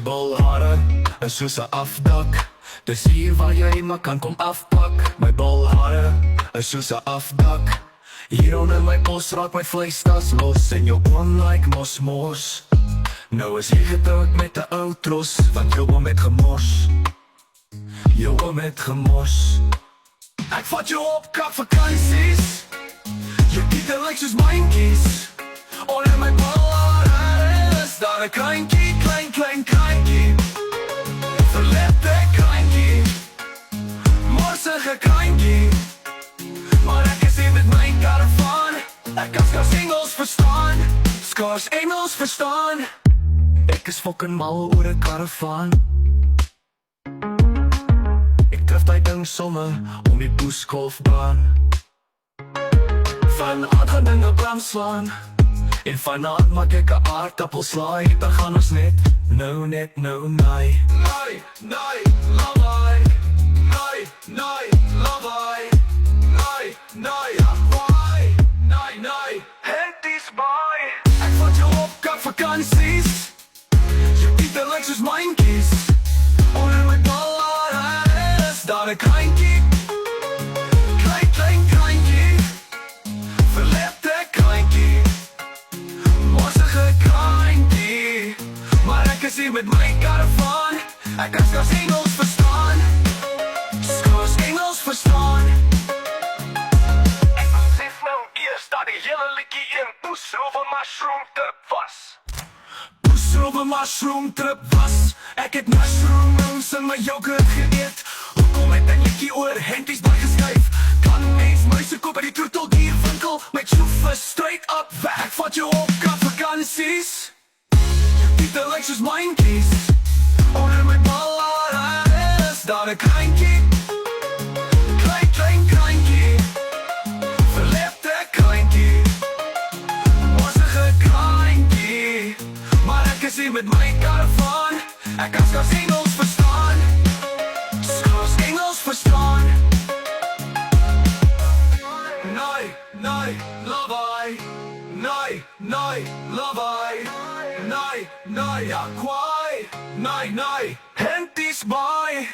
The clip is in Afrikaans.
Balhare is soos 'n afdak. Dis hier waar jy maar kan kom afpak. My balhare is soos 'n afdak. Hier onder my bos raak my vleistas los. En jou oom like mos. Nou is jy getroud met 'n ou tros. Want jou oom het gemors. Jou oom het gemors. Ek vat jou op kak vakansies. Jou titel lyk soos mynkies. Onder my balhare is daar 'n kleintjie, klein kleintjie. Verlepte kleintjie, morsige kleintjie. Maar ek is hier met my karavaan. Ek kan skaars Engels verstaan. Skaars Engels verstaan. Ek is fucking mal oor 'n karavaan. Ek tref die ding somme om die Boeskolfbaan. Vanaand gaan dinge blam slaan. En vanaand maak ek 'n aardappelslaai. Dan gaan ons net, nou, naai. Naai, lawaai. Naai, lawaai. Naai, waai. Naai, henties baai. Ek vat jou op kak vakansies. Jou titel lyk soos mynkies. Onder my balhare is daar 'n kleintjie. Klein kleintjie. Verlepte kleintjie. Morsige kleintjie. Maar ek is hier met my karavaan. Ek kan skaars Engels verstaan. Skaars Engels verstaan. Ek besef nou eers dat die hele liedjie een Boesrover mushroom trip was. Boesrover mushroom trip was. Ek het mushrooms in my yoghurt geëet. Hoekom het 'n liedjie oor henties bygeskryf? Kan mens muise koop by die troeteldierwinkel? My tjoef is straight up weg. Ek vat jou op kak vakansies. Titel lyk soos mynkies. Onder my balhare is daar 'n kleintjie. Klein kleintjie. Verlepte kleintjie. Morsige kleintjie. Maar ek is hier met my karavaan. Ek kan skaars Engels verstaan. Skaars Engels verstaan. Naai, lawaai. Naai, lawaai. Naai, ja, kwaai. Naai, henties baai.